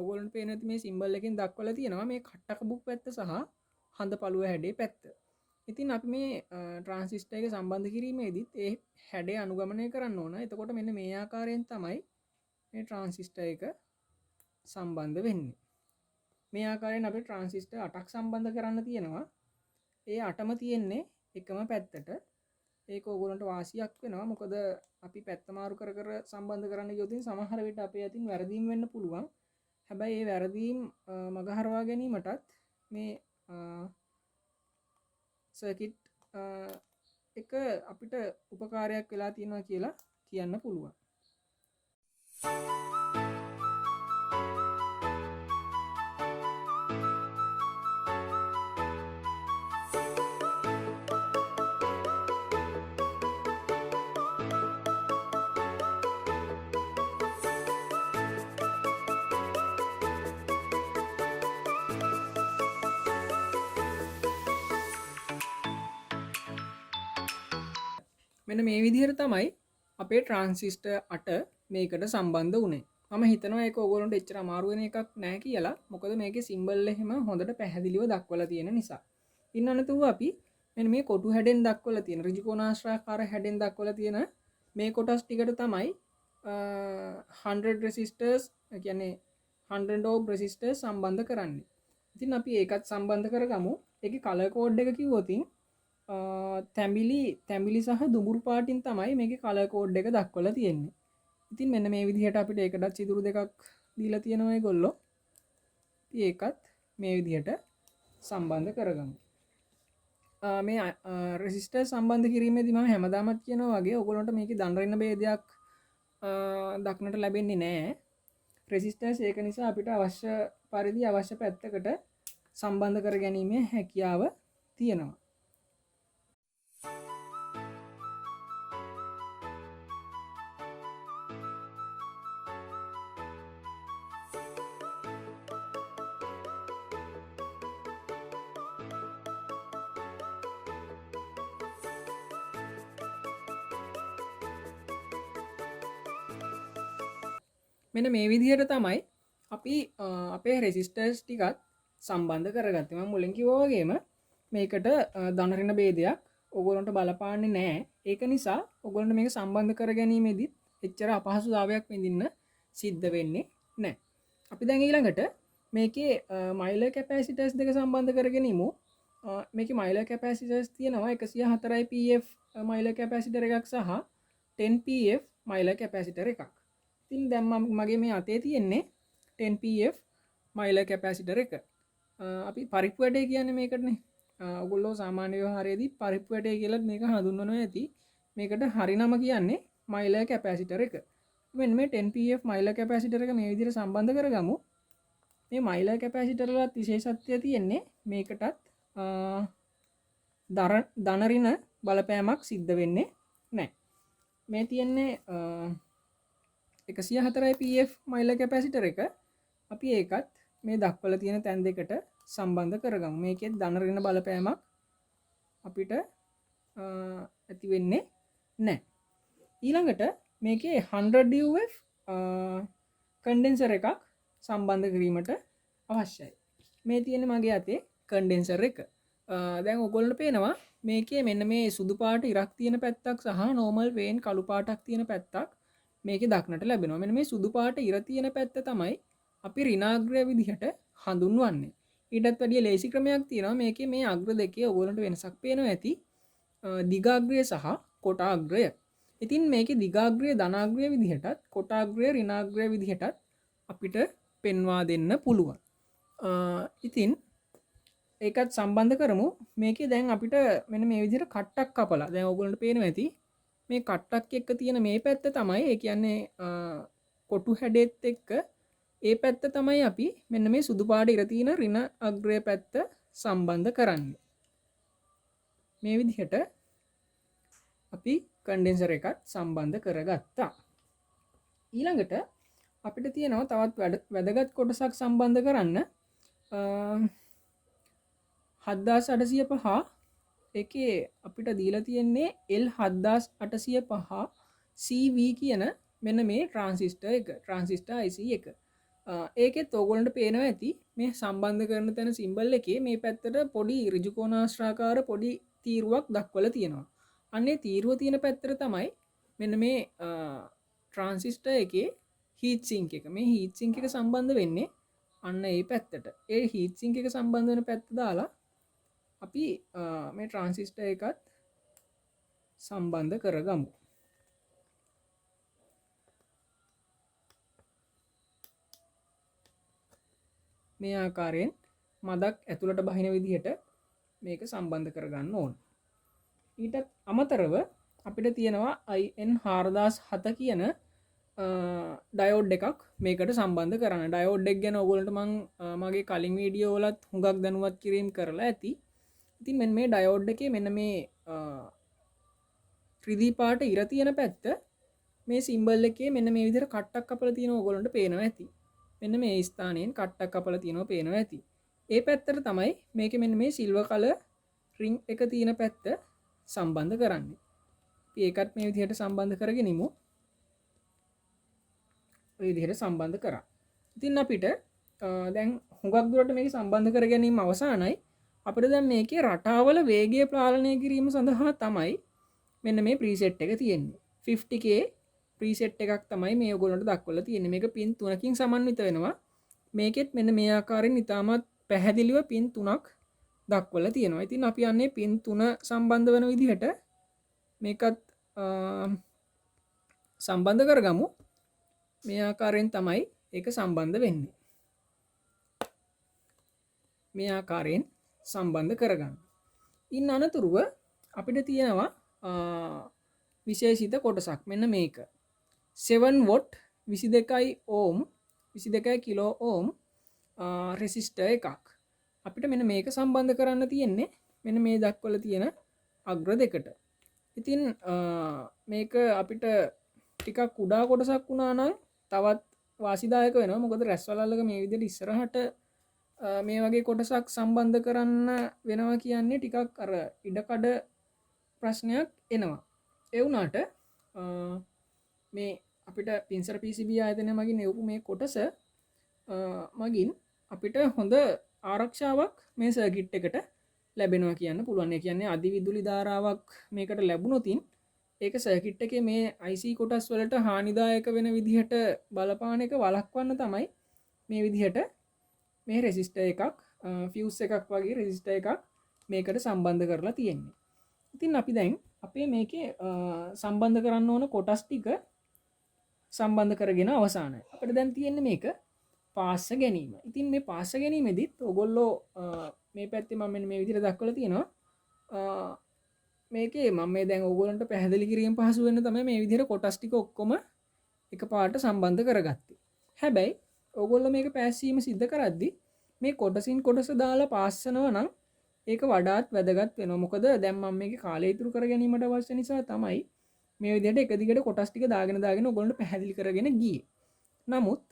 ඔයගොල්ලන්ට පේන ඇති මේ සිම්බල් එකෙන් දක්වලා තියෙනවා මේ කට්ටක් අපපු පැත්ත සහ හඳපළුව හැඩේ පැත්ත. ඉතින් අපි මේ ට්‍රාන්සිස්ටර් එක සම්බන්ධ කිරීමේදීත් ඒ හැඩය අනුගමනය කරන්න ඕන. එතකොට මෙන්න මේ ආකාරයෙන් තමයි මේ ට්‍රාන්සිස්ටර් එක සම්බන්ධ වෙන්නේ. මේ ආකාරයෙන් අපිට ට්‍රාන්සිස්ටර් 8ක් සම්බන්ධ කරන්න තියෙනවා. ඒ 8ම තියෙන්නේ එකම පැත්තට. ඒක ඕගොල්ලන්ට වාසියක් වෙනවා. මොකද අපි පැත්ත මාරු කර කර සම්බන්ධ කරන්න ගියොත් සමහර විට අපේ අතින් වැරදීම් වෙන්න පුළුවන්. හැබැයි ඒ වැරදීම් මගහරවා ගැනීමටත් මේ සර්කිට් එක අපිට උපකාරයක් වෙලා තියෙනවා කියලා කියන්න පුළුවන්. මෙන්න මේ විදිහට තමයි අපේ ට්‍රාන්සිස්ටර් 8 මේකට සම්බන්ධ වුණේ. මම හිතනවා ඒක ඕගොල්ලන්ට එච්චර අමාරු වෙන එකක් නෑ කියලා. මොකද මේකේ සිම්බල් එහෙම හොඳට පැහැදිලිව දක්වලා තියෙන නිසා. ඉන්න අනතුරුව අපි මෙන්න මේ කොටු හැඩෙන් දක්වලා තියෙන ඍජුකෝණාශ්‍රාකාර හැඩෙන් දක්වලා තියෙන මේ කොටස් ටිකට තමයි 100 resistors කියන්නේ 100 ohm resistors සම්බන්ධ කරන්නේ. ඉතින් අපි ඒකත් සම්බන්ධ කරගමු. ඒකේ කලර් කෝඩ් එක කිව්වොත් තැඹිලි සහ දුඹුරු පාටින් තමයි මේක කලර් කෝඩ් එක දක්වලා තියෙන්නේ. ඉතින් මෙන්න මේ විදිහට අපිට ඒකටත් සිදුරු දෙකක් දීලා තියෙනවා ඒගොල්ලෝ. ඉතින් ඒකත් මේ විදිහට සම්බන්ධ කරගමු. මේ රෙසිස්ටර් සම්බන්ධ කිරීමේදී මම හැමදාමත් කියනවා වගේ ඔයගොල්ලන්ට මේකේ දණරින ભેදයක් දක්නට ලැබෙන්නේ නැහැ. රෙසිස්ටර්ස් ඒක නිසා අපිට අවශ්‍ය පරිදි අවශ්‍ය පැත්තකට සම්බන්ධ කර ගැනීමේ හැකියාව තියෙනවා. මෙන්න මේ විදිහට තමයි අපි අපේ රෙසිස්ටර්ස් ටිකත් සම්බන්ධ කරගත්තේ. මම මුලින් කිව්වා වගේම මේකට ධන ඍණ ભેදයක් ඕගොල්ලන්ට බලපාන්නේ නැහැ. ඒක නිසා ඕගොල්ලන්ට මේක සම්බන්ධ කර ගැනීමේදී එච්චර අපහසුතාවයක් විඳින්න සිද්ධ වෙන්නේ නැහැ. අපි දැන් ඊළඟට මේකේ මයිලර් කැපැසිටර්ස් දෙක සම්බන්ධ කරගෙන ඉමු. මේකේ මයිලර් කැපැසිටර්ස් තියෙනවා 104 pf මයිලර් කැපැසිටර් එකක් සහ 10 pf මයිලර් කැපැසිටර් එකක්. ඉතින් දැන් මගේ මේ අතේ තියෙන්නේ 10 pf මයිලර් කැපැසිටර් එක. අපි පරිප්පු වැඩේ කියන්නේ මේකටනේ. ඔයගොල්ලෝ සාමාන්‍ය ව්‍යවහාරයේදී පරිප්පු වැඩේ කියලා මේක හඳුන්වනවා ඇති. මේකට හරි නම කියන්නේ මයිලර් කැපැසිටර් එක. මෙන්න මේ 10 pf මයිලර් කැපැසිටර් එක මේ විදිහට සම්බන්ධ කරගමු. මේ මයිලර් කැපැසිටර් වලත් විශේෂත්වය තියෙන්නේ මේකටත් ධන ඍණ බලපෑමක් සිද්ධ වෙන්නේ නැහැ. මේ තියෙන්නේ 104 pf මයිලර් කැපැසිටර් එක. අපි ඒකත් මේ දක්වලා තියෙන තැන් දෙකට සම්බන්ධ කරගමු. මේකෙත් ධන ඍණ බලපෑමක් අපිට ඇති වෙන්නේ නැහැ. ඊළඟට මේකේ 100 uf කන්ඩෙන්සර් එකක් සම්බන්ධ කිරීමට අවශ්‍යයි. මේ තියෙන්නේ මගේ අතේ කන්ඩෙන්සර් එක. දැන් ඔයගොල්ලන්ට පේනවා මේකේ මෙන්න මේ සුදු පාට ඉරක් තියෙන පැත්තක් සහ නෝමල් වේන් කළු පාටක් තියෙන පැත්තක් මේකේ දක්නට ලැබෙනවා. මෙන්න මේ සුදු පාට ඉර තියෙන පැත්ත තමයි අපි ඍණාග්‍රය විදිහට හඳුන්වන්නේ. ඊටත් වැඩිය ලේසි ක්‍රමයක් තියෙනවා. මේකේ මේ අග්‍ර දෙකේ ඔයගොල්ලන්ට වෙනසක් පේනවා ඇති. දිගාග්‍රය සහ කොටාග්‍රය. ඉතින් මේකේ දිගාග්‍රය ධනාග්‍රය විදිහටත් කොටාග්‍රය ඍණාග්‍රය විදිහටත් අපිට පෙන්වා දෙන්න පුළුවන්. ඉතින් ඒකත් සම්බන්ධ කරමු. මේකේ දැන් අපිට මෙන්න මේ විදිහට කට්ටක් කපලා දැන් ඔයගොල්ලන්ට පේනවා ඇති. මේ කට්ටක් එක්ක තියෙන මේ පැත්ත තමයි ඒ කියන්නේ කොටු හැඩෙත් එක්ක ඒ පැත්ත තමයි අපි මෙන්න මේ සුදු පාට ඉර තියෙන ඍණ අග්‍රය පැත්ත සම්බන්ධ කරන්නේ. මේ විදිහට අපි කන්ඩෙන්සර් එකත් සම්බන්ධ කරගත්තා. ඊළඟට අපිට තියෙනවා තවත් වැදගත් කොටසක් සම්බන්ධ කරන්න. 7805 එකේ අපිට දීලා තියෙන්නේ L7805 CV කියන මෙන්න මේ ට්‍රාන්සිස්ටර් එක. ට්‍රාන්සිස්ටර් IC එක. ඒකෙත් ඕගොල්ලන්ට පේනවා ඇති මේ සම්බන්ධ කරන තැන සිම්බල් එකේ මේ පැත්තට පොඩි ඍජුකෝණාශ්‍රාකාර පොඩි තීරුවක් දක්වලා තියෙනවා. අන්නේ තීරුව තියෙන පැත්තට තමයි මෙන්න මේ ට්‍රාන්සිස්ටර් එකේ හීට් සින්ක් එක. මේ හීට් සින්ක් එක සම්බන්ධ වෙන්නේ අන්න ඒ පැත්තට. ඒ හීට් සින්ක් එක සම්බන්ධ වෙන පැත්ත දාලා අපි මේ ට්‍රන්සිස්ට එකත් සම්බන්ධ කරගමු. මේ ආකාරයෙන් මදක් ඇතුළට බහින විදිහට මේක සම්බන්ධ කරගන්න ඕන. ඊට අමතරව අපිට තියෙනවා IN 4007 කියන ඩයෝඩ් එකක් මේකට සම්බන්ධ කරන්න. ඩයෝඩ් එක් ගැන ඔයගොල්ලන්ට මම මගේ කලින් වීඩියෝ වලත් හුඟක් දැනුවත් කිරීම කරලා ඇති. ඉතින් මෙන්න මේ ඩයෝඩ් එකේ මෙන්න මේ ත්‍රිදී පාට ඉර තියෙන පැත්ත මේ සිම්බල් එකේ මෙන්න මේ විදිහට කට්ටක් කපලා තියෙනවා ඔයගොල්ලන්ට පේනවා ඇති. මෙන්න මේ ස්ථානයෙන් කට්ටක් කපලා තියෙනවා පේනවා ඇති. ඒ පැත්තට තමයි මේකේ මෙන්න මේ සිල්වර් කලර් රින් එක තියෙන පැත්ත සම්බන්ධ කරන්නේ. අපි ඒකත් මේ විදිහට සම්බන්ධ කරගෙන ඉමු. ඔය විදිහට සම්බන්ධ කරා. ඉතින් අපිට දැන් හුඟක් දුරට මේක සම්බන්ධ කර ගැනීම අවසానයි. අපිට දැන් මේකේ රටාවල වේගය පාලනය කිරීම සඳහා තමයි මෙන්න මේ ප්‍රීසෙට් එක තියෙන්නේ. 50k ප්‍රීසෙට් එකක් තමයි මේ ඔයගොල්ලන්ට දක්වලා තියෙන්නේ. මේක පින් 3කින් සමන්විත වෙනවා. මේකෙත් මෙන්න මේ ආකාරයෙන් ඉතාමත් පැහැදිලිව පින් 3ක් දක්වලා තියෙනවා. ඉතින් අපි යන්නේ පින් 3 සම්බන්ධ වෙන විදිහට මේකත් සම්බන්ධ කරගමු. මේ ආකාරයෙන් තමයි ඒක සම්බන්ධ වෙන්නේ. මේ ආකාරයෙන් සම්බන්ධ කරගන්න. ඉන් අනතුරුව අපිට තියෙනවා විශේෂිත කොටසක් මෙන්න මේක. 7 වොට් 22 ඕම් 22 කිලෝ ඕම් රෙසිස්ටර් එකක්. අපිට මෙන්න මේක සම්බන්ධ කරන්න තියෙන්නේ මෙන්න මේ දක්වලා තියෙන අග්‍ර දෙකට. ඉතින් මේක අපිට ටිකක් කුඩා කොටසක් වුණා නම් තවත් වාසිදායක වෙනවා. මොකද රැස්වලල්ලක මේ විදිහට ඉස්සරහට මේ වගේ කොටසක් සම්බන්ධ කරන්න වෙනවා කියන්නේ ටිකක් අර ඉඩකඩ ප්‍රශ්නයක් එනවා. ඒ වුණාට මේ අපිට පින්සර PCB ආයතනය මගින් එවපු මේ කොටස මගින් අපිට හොඳ ආරක්ෂාවක් මේ සර්කිට් එකට ලැබෙනවා කියන්න පුළුවන්. ඒ කියන්නේ අධි විදුලි ධාරාවක් මේකට ලැබුණොතින් ඒක සර්කිට් එකේ මේ IC කොටස් වලට හානිදායක වෙන විදිහට බලපාන එක වළක්වන්න තමයි මේ විදිහට මේ රෙසිස්ටර් එකක් ෆියුස් එකක් වගේ රෙසිස්ටර් එකක් මේකට සම්බන්ධ කරලා තියෙන්නේ. ඉතින් අපි දැන් අපේ මේකේ සම්බන්ධ කරන්න ඕන කොටස් ටික සම්බන්ධ කරගෙන අවසానයි. අපිට දැන් තියෙන්නේ මේක පාස්ස ගැනීම. ඉතින් මේ පාස්ස ගැනීමෙදිත් ඔයගොල්ලෝ මේ පැත්තේ මම මෙන්න මේ විදිහට දක්වලා තියෙනවා. මේකේ මම මේ දැන් ඔයගොල්ලන්ට පැහැදිලි කිරීම පහසු වෙන්න තමයි මේ විදිහට කොටස් ටික ඔක්කොම එකපාරට සම්බන්ධ කරගත්තේ. හැබැයි ඔයගොල්ලෝ මේක පැහැසීම සිද්ධ කරද්දි මේ කොටසින් කොටස දාලා පාස්සනවා නම් ඒක වඩාත් වැදගත් වෙනවා. මොකද දැන් මම මේකේ කාලය ඉතුරු කර ගැනීමට අවශ්‍ය නිසා තමයි මේ විදිහට එක දිගට කොටස් ටික දාගෙන ඔයගොල්ලන්ට පැහැදිලි කරගෙන ගියේ. නමුත්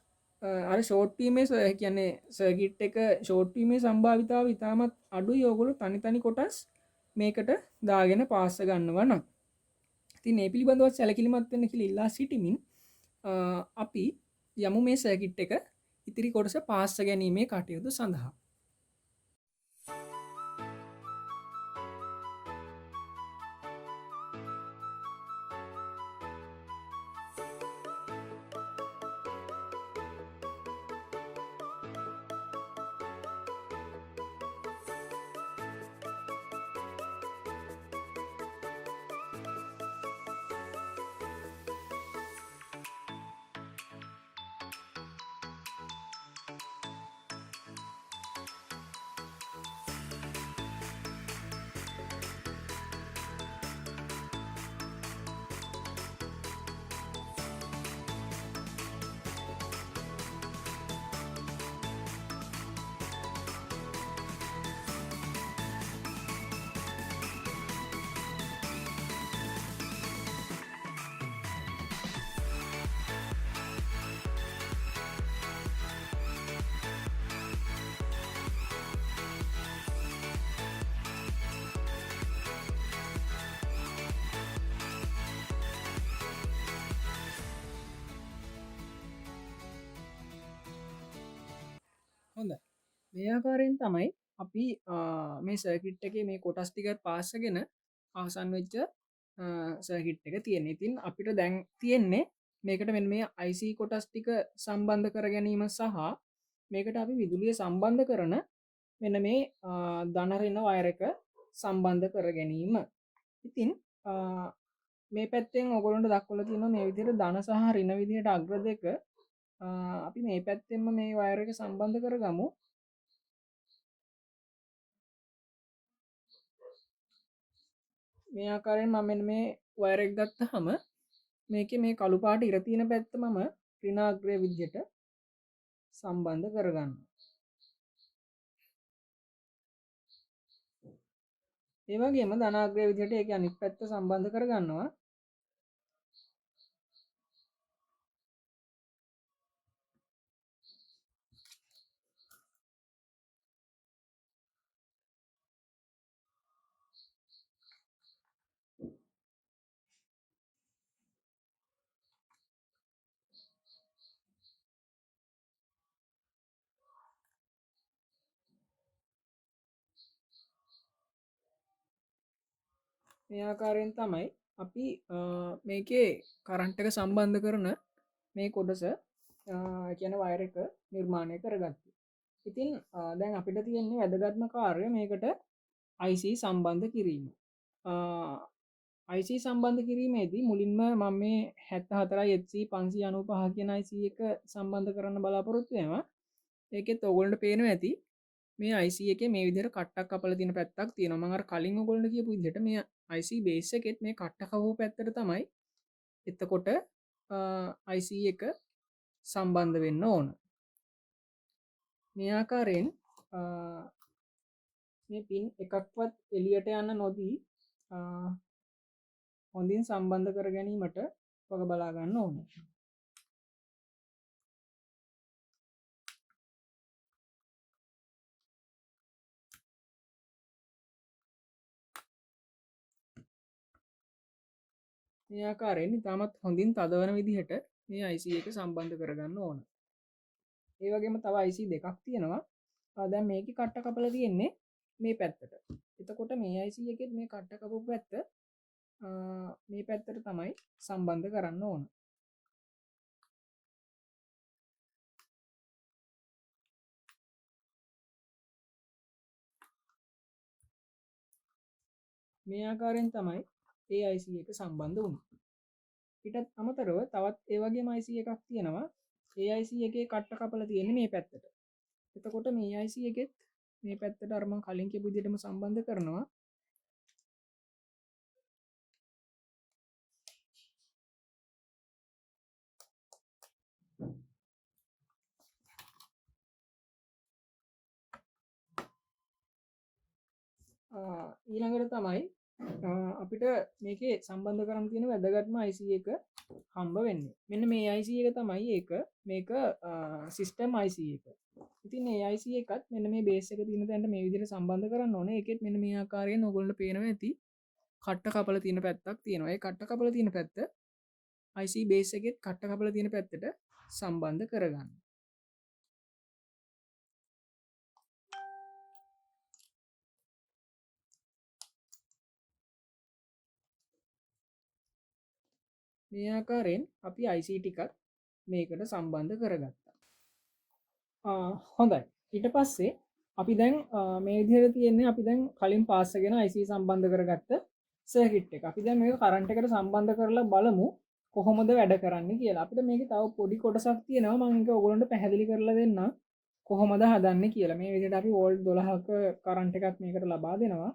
අර ෂෝට් වීමේ කියන්නේ සර්කිට් එක ෂෝට් වීමේ සම්භාවිතාව ඉතාමත් අඩුයි. ඔයගොල්ලෝ තනි තනි කොටස් මේකට දාගෙන පාස්ස ගන්නවා නම්. ඉතින් මේ පිළිබඳව සැලකිලිමත් වෙන්න කියලා ඉල්ලා සිටිමින් අපි යමු මේ සර්කිට් එක ඉතිරි කොටස පාස්ස ගැනීමේ කටයුතු සඳහා. හොඳයි. මේ ආකාරයෙන් තමයි අපි මේ සර්කිට් එකේ මේ කොටස් ටික පාස්සගෙන අවසන් වෙච්ච සර්කිට් එක තියෙන්නේ. ඉතින් අපිට දැන් තියෙන්නේ මේකට මෙන්න මේ IC කොටස් ටික සම්බන්ධ කර ගැනීම සහ මේකට අපි විදුලිය සම්බන්ධ කරන මෙන්න මේ ධනරින වයර් එක සම්බන්ධ කර ගැනීම. ඉතින් මේ පැත්තෙන් ඔයගොල්ලන්ට දක්වලා තියෙනවා මේ විදිහට ධන සහ ඍණ විදිහට අග්‍ර දෙක අපි මේ පැත්තෙන්ම මේ වයර් එක සම්බන්ධ කරගමු. මේ ආකාරයෙන් මම මෙන්න මේ වයර් එක ගත්තාම මේකේ මේ කළු පාට ඉර තියෙන පැත්ත මම ඍණ අග්‍රය විදිහට සම්බන්ධ කරගන්නවා. ඒ වගේම ධනාග්‍රය විදිහට ඒක අනිත් පැත්ත සම්බන්ධ කරගන්නවා. මේ ආකාරයෙන් තමයි අපි මේකේ කරන්ට් එක සම්බන්ධ කරන මේ කොටස කියන වයර් එක නිර්මාණය කරගත්තේ. ඉතින් දැන් අපිට තියෙන්නේ වැදගත්ම කාර්යය මේකට IC සම්බන්ධ කිරීම. IC සම්බන්ධ කිරීමේදී මුලින්ම මම මේ 74 HC 595 කියන IC එක සම්බන්ධ කරන්න බලාපොරොත්තු වෙනවා. ඒකෙත් ඔයගොල්ලන්ට පේනවා ඇති මේ IC එකේ මේ විදිහට කට්ටක් කපලා තියෙන පැත්තක් තියෙනවා. මම අර කලින් ඔයගොල්ලන්ට කියපු විදිහට මේ IC බේස් එකෙත් මේ කට්ට කපපු පැත්තට තමයි එතකොට IC එක සම්බන්ධ වෙන්න ඕන. මේ ආකාරයෙන් මේ පින් එකක්වත් එළියට යන්න නොදී හොඳින් සම්බන්ධ කර ගැනීමට වග බලා ගන්න ඕනේ. මේ ආකාරයෙන් ඉතාමත් හොඳින් තදවන විදිහට මේ IC එක සම්බන්ධ කරගන්න ඕන. ඒ වගේම තව IC දෙකක් තියෙනවා. දැන් මේකේ කට්ට කපලා තියෙන්නේ මේ පැත්තට. එතකොට මේ IC එකෙත් මේ කට්ට කපපු පැත්ත මේ පැත්තට තමයි සම්බන්ධ කරන්න ඕන. මේ ආකාරයෙන් තමයි ඒ IC එක සම්බන්ධ වුණේ. ඊටත් අමතරව තවත් ඒ වගේම IC එකක් තියෙනවා. ඒ IC එකේ කට්ට කපලා තියෙන්නේ මේ පැත්තට. එතකොට මේ IC එකෙත් මේ පැත්තට අර මම කලින් කියපු විදිහටම සම්බන්ධ කරනවා. ඊළඟට තමයි අපිට මේකේ සම්බන්ධ කරන්න තියෙන වැදගත්ම IC එක හම්බ වෙන්නේ. මෙන්න මේ IC එක තමයි ඒක. මේක සිස්ටම් IC එක. ඉතින් මේ IC එකත් මෙන්න මේ බේස් එක තියෙන තැනට මේ විදිහට සම්බන්ධ කරන්න ඕනේ. ඒකෙත් මෙන්න මේ ආකාරයෙන් ඔයගොල්ලන්ට පේනවා ඇති. කට්ට කපලා තියෙන පැත්තක් තියෙනවා. ඒ කට්ට කපලා තියෙන පැත්ත IC බේස් එකෙත් කට්ට කපලා තියෙන පැත්තට සම්බන්ධ කරගන්න. මේ ආකාරයෙන් අපි IC ටිකත් මේකට සම්බන්ධ කරගත්තා. හොඳයි. ඊට පස්සේ අපි දැන් මේ විදිහට තියෙන්නේ අපි දැන් කලින් පාස් කරගෙන IC සම්බන්ධ කරගත්ත සර්කිට් එක. අපි දැන් මේක කරන්ට් එකට සම්බන්ධ කරලා බලමු කොහොමද වැඩ කරන්නේ කියලා. අපිට මේකේ තව පොඩි කොටසක් තියෙනවා. මම ඒක ඔයගොල්ලන්ට පැහැදිලි කරලා දෙන්නම් කොහොමද හදන්නේ කියලා. මේ විදිහට අපි වෝල්ට් 12ක කරන්ට් එකක් මේකට ලබා දෙනවා.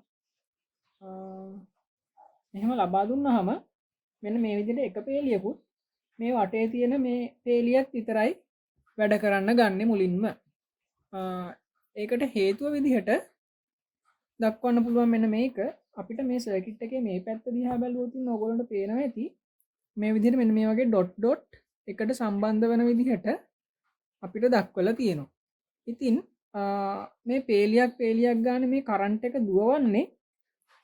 එහෙම ලබා දුන්නාම මෙන්න මේ විදිහට එක පේලියකුත් මේ වටේ තියෙන මේ පේලියක් විතරයි වැඩ කරන්න ගන්නෙ මුලින්ම. ඒකට හේතුව විදිහට දක්වන්න පුළුවන් මෙන්න මේක. අපිට මේ සර්කිට් එකේ මේ පැත්ත දිහා බැලුවොත් ඉතින් ඔයගොල්ලන්ට පේනවා ඇති මේ විදිහට මෙන්න මේ වගේ ඩොට් ඩොට් එකට සම්බන්ධ වෙන විදිහට අපිට දක්වලා තියෙනවා. ඉතින් මේ පේලියක් ගන්න මේ කරන්ට් එක දුවවන්නේ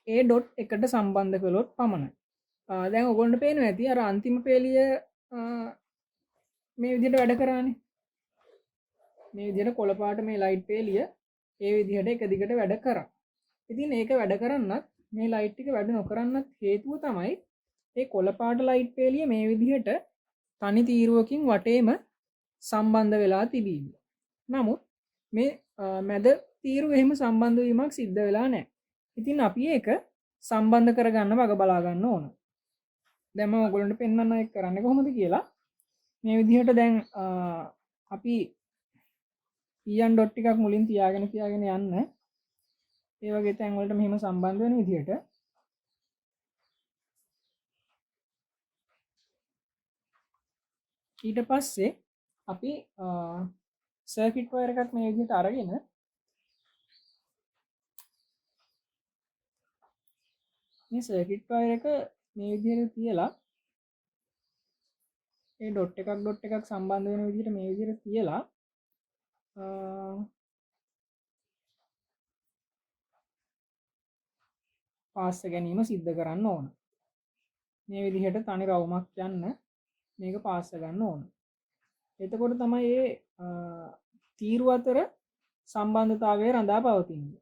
ඒ ඩොට් එකට සම්බන්ධ කළොත් පමණයි. දැන් ඔයගොල්ලන්ට පේනවා ඇති අර අන්තිම පේලිය මේ විදිහට වැඩ කරානේ. මේ විදිහට කොළ පාට මේ ලයිට් පේලිය ඒ විදිහට එක දිගට වැඩ කරා. ඉතින් ඒක වැඩ කරන්නත් මේ ලයිට් ටික වැඩ නොකරන්නත් හේතුව තමයි මේ කොළ පාට ලයිට් පේලිය මේ විදිහට තනි තීරුවකින් වටේම සම්බන්ධ වෙලා තිබීම. නමුත් මේ මැද තීරු එහෙම සම්බන්ධ වීමක් සිද්ධ වෙලා නැහැ. ඉතින් අපි ඒක සම්බන්ධ කරගන්න වග බලා ගන්න ඕන. දැන් මම ඔයගොල්ලන්ට පෙන්වන්න ඒක කරන්නේ කොහොමද කියලා. මේ විදිහට දැන් අපි ඊයන් ඩොට් ටිකක් මුලින් තියාගෙන යන්න. ඒ වගේ තැන් වලට මෙහෙම සම්බන්ධ වෙන විදිහට ඊට පස්සේ අපි සර්කිට් වයර් එකක් මේ විදිහට අරගෙන මේ සර්කිට් වයර් එක මේ විදිහට තියලා ඒ ඩොට් එකක් සම්බන්ධ වෙන විදිහට මේ විදිහට තියලා පාස්ස ගැනීම සිද්ධ කරන්න ඕන. මේ විදිහට තනි රවුමක් යන්න මේක පාස්ස ගන්න ඕන. එතකොට තමයි මේ තීරු අතර සම්බන්ධතාවය රඳා පවතින්නේ.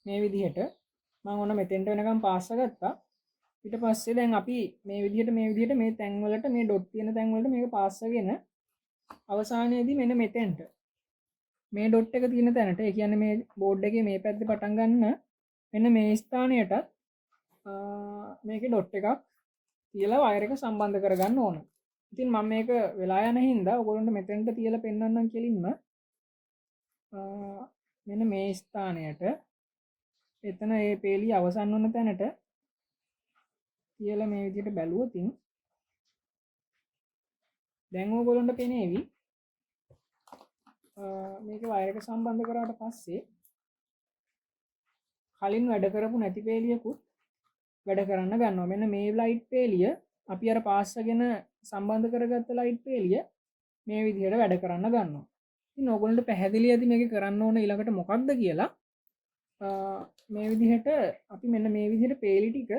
මේ විදිහට මම ඔන්න මෙතෙන්ට වෙනකම් පාස්ස ගත්තා. ඊට පස්සේ දැන් අපි මේ විදිහට මේ තැන් වලට මේ ඩොට් තියෙන තැන් වලට මේක පාස්සගෙන අවසානයේදී මෙන්න මෙතෙන්ට මේ ඩොට් එක තියෙන තැනට, ඒ කියන්නේ මේ බෝඩ් එකේ මේ පැත්තේ පටන් ගන්න මෙන්න මේ ස්ථානයට මේකේ ඩොට් එකක් තියලා වයර් එක සම්බන්ධ කරගන්න ඕන. ඉතින් මම මේක වෙලා යන හින්දා ඔයගොල්ලන්ට මෙතෙන්ට තියලා පෙන්වන්නම් කෙලින්ම මෙන්න මේ ස්ථානයට එතන ඒ පේලිය අවසන් වන තැනට කියලා මේ විදිහට බැලුවොතින් දැන් ඕගොල්ලන්ට පේනේවි මේක වයර් එක සම්බන්ධ කරාට පස්සේ කලින් වැඩ කරපු නැති පේලියකුත් වැඩ කරන්න ගන්නවා. මෙන්න මේ ලයිට් පේලිය අපි අර පාස්සගෙන සම්බන්ධ කරගත්ත ලයිට් පේලිය මේ විදිහට වැඩ කරන්න ගන්නවා. ඉතින් ඕගොල්ලන්ට පැහැදිලි ඇති මේක කරන්න ඕන ඊළඟට මොකක්ද කියලා. මේ විදිහට අපි මෙන්න මේ විදිහට පේලි ටික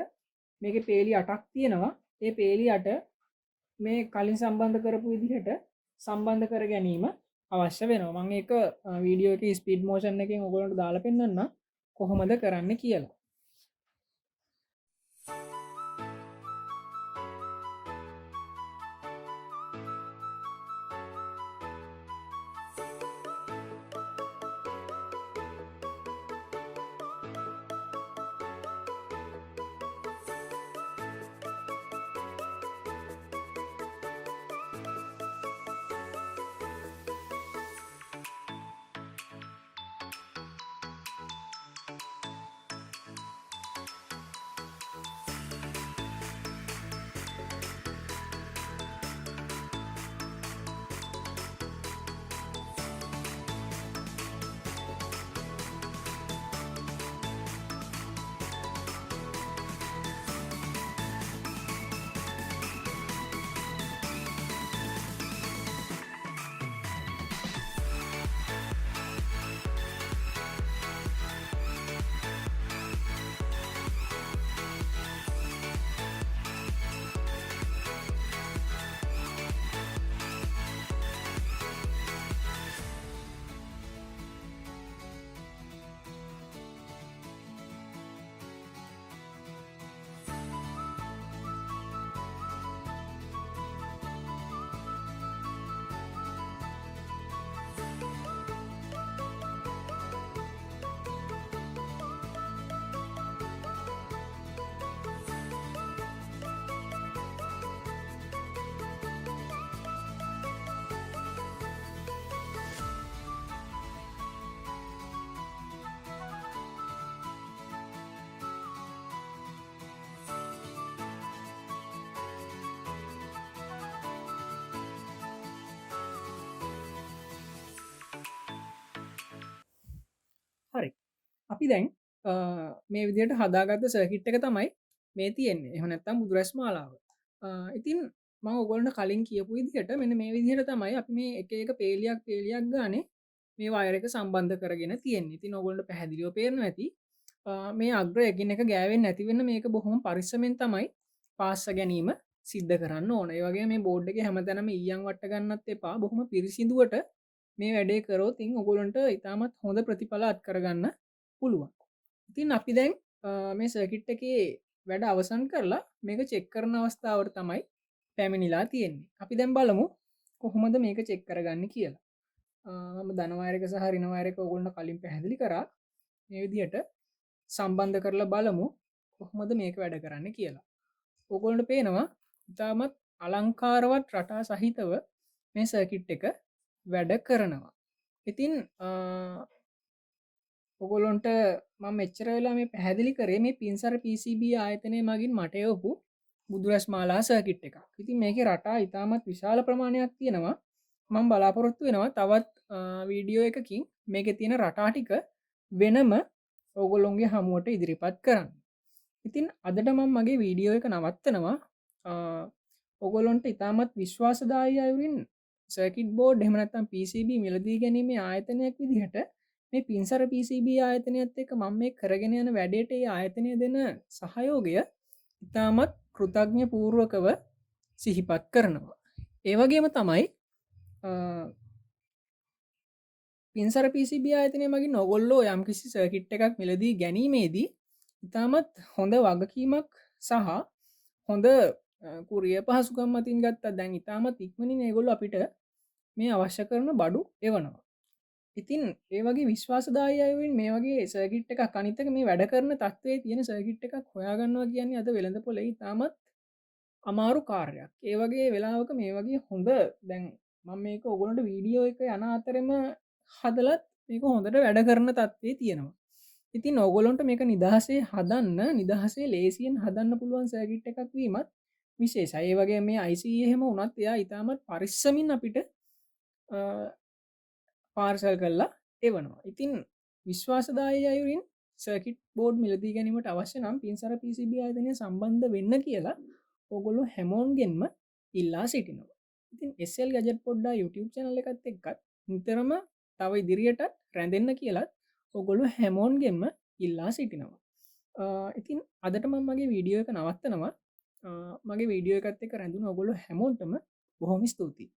මේකේ පේලි 8ක් තියෙනවා. ඒ පේලි 8 මේ කලින් සම්බන්ධ කරපු විදිහට සම්බන්ධ කර ගැනීම අවශ්‍ය වෙනවා. මම ඒක වීඩියෝ එකේ ස්පීඩ් මෝෂන් එකෙන් ඔයගොල්ලන්ට දාලා පෙන්නන්නම් කොහොමද කරන්න කියලා. හරි. අපි දැන් මේ විදිහට හදාගත්ත සර්කිට් එක තමයි මේ තියෙන්නේ. එහෙම නැත්නම් බුදුරැස් මාලාව. ඉතින් මම ඔයගොල්ලන්ට කලින් කියපු විදිහට මෙන්න මේ විදිහට තමයි අපි මේ එක එක පේලියක් ගානේ මේ වයර් එක සම්බන්ධ කරගෙන තියෙන්නේ. ඉතින් ඔයගොල්ලන්ට පැහැදිලිව පේනවා ඇති. මේ අග්‍ර එකින් එක ගෑවෙන්නේ නැති වෙන්න මේක බොහොම පරිස්සමෙන් තමයි පාස්ස ගැනීම සිද්ධ කරන්න ඕන. ඒ වගේ මේ බෝඩ් එකේ හැමතැනම ඊයන් වට ගන්නත් එපා. බොහොම පිරිසිදුවට මේ වැඩේ කරොත් ඉතින් ඔයගොල්ලන්ට ඉතාමත් හොඳ ප්‍රතිඵල අත් කරගන්න පුළුවන්. ඉතින් අපි දැන් මේ සර්කිට් එකේ වැඩ අවසන් කරලා මේක චෙක් කරන අවස්ථාවට තමයි පැමිණිලා තියෙන්නේ. අපි දැන් බලමු කොහොමද මේක චෙක් කරගන්නේ කියලා. මම ධන වයර් එක සහ ඍණ වයර් එක ඔයගොල්ලන්ට කලින් පැහැදිලි කරා. මේ විදිහට සම්බන්ධ කරලා බලමු කොහොමද මේක වැඩ කරන්නේ කියලා. ඔයගොල්ලන්ට පේනවා ඉතාමත් අලංකාරවත් රටා සහිතව මේ සර්කිට් එක වැඩ කරනවා. ඉතින් ඔගොලොන්ට මම මෙච්චර වෙලා මේ පැහැදිලි කරේ මේ පින්සර PCB ආයතනය මගින් මට යවපු බුදුරැස් මාලා සර්කිට් එකක්. ඉතින් මේකේ රටා ඉතාමත් විශාල ප්‍රමාණයක් තියෙනවා. මම බලාපොරොත්තු වෙනවා තවත් වීඩියෝ එකකින් මේකේ තියෙන රටා ටික වෙනම ඔයගොල්ලොන්ගේ හමුවට ඉදිරිපත් කරන්න. ඉතින් අදට මම මගේ වීඩියෝ එක නවත්තනවා. ඔයගොල්ලොන්ට ඉතාමත් විශ්වාසදායී අයුරින් සර්කිට් බෝඩ් එහෙම නැත්නම් PCB මිලදී ගැනීමේ ආයතනයක් විදිහට මේ පින්සර PCB ආයතනයත් එක්ක මම මේ කරගෙන යන වැඩේට ඒ ආයතනය දෙන සහයෝගය ඉතාමත් කෘතඥ පූර්වකව සිහිපත් කරනවා. ඒ වගේම තමයි පින්සර PCB ආයතනය මගින් ඔයගොල්ලෝ යම්කිසි සර්කිට් එකක් මිලදී ගැනීමේදී ඉතාමත් හොඳ වගකීමක් සහ හොඳ කුරිය පහසුකම් අතින් ගත්තා. දැන් ඉතාමත් ඉක්මනින් ඒගොල්ලෝ අපිට මේ අවශ්‍ය කරන බඩු එවනවා. ඉතින් ඒ වගේ විශ්වාසදායී අයුරින් මේ වගේ සර්කිට් එකක් අනිත් එක මේ වැඩ කරන තත්ත්වයේ තියෙන සර්කිට් එකක් හොයාගන්නවා කියන්නේ අද වෙළඳපොලේ ඉතාමත් අමාරු කාර්යයක්. ඒ වගේ වෙලාවක මේ වගේ හොඳ දැන් මම මේක ඔයගොල්ලන්ට වීඩියෝ එක යන අතරෙම හදලත් මේක හොඳට වැඩ කරන තත්ත්වයේ තියෙනවා. ඉතින් ඔයගොල්ලන්ට මේක නිදහසේ හදන්න නිදහසේ ලේසියෙන් හදන්න පුළුවන් සර්කිට් එකක් වීමත් විශේෂයි. ඒ වගේ මේ IC එහෙම වුණත් එයා ඉතාමත් පරිස්සමින් අපිට පාර්සල් කරලා එවනවා. ඉතින් විශ්වාසදායී අයුරින් සර්කිට් බෝඩ් මිලදී ගැනීමට අවශ්‍ය නම් පින්සර PCB ආයතනය සම්බන්ධ වෙන්න කියලා ඔයගොල්ලෝ හැමෝන්ගෙන්ම ඉල්ලා සිටිනවා. ඉතින් SL ගැජට් පොඩ්ඩා YouTube channel එකත් එක්කත් නිතරම තව ඉදිරියට රැඳෙන්න කියලා ඔයගොල්ලෝ හැමෝන්ගෙන්ම ඉල්ලා සිටිනවා. ඉතින් අදට මම මගේ වීඩියෝ එක නවත්තනවා. මගේ වීඩියෝ එකත් එක්ක රැඳුණු ඔයගොල්ලෝ හැමෝටම බොහොම ස්තුතියි.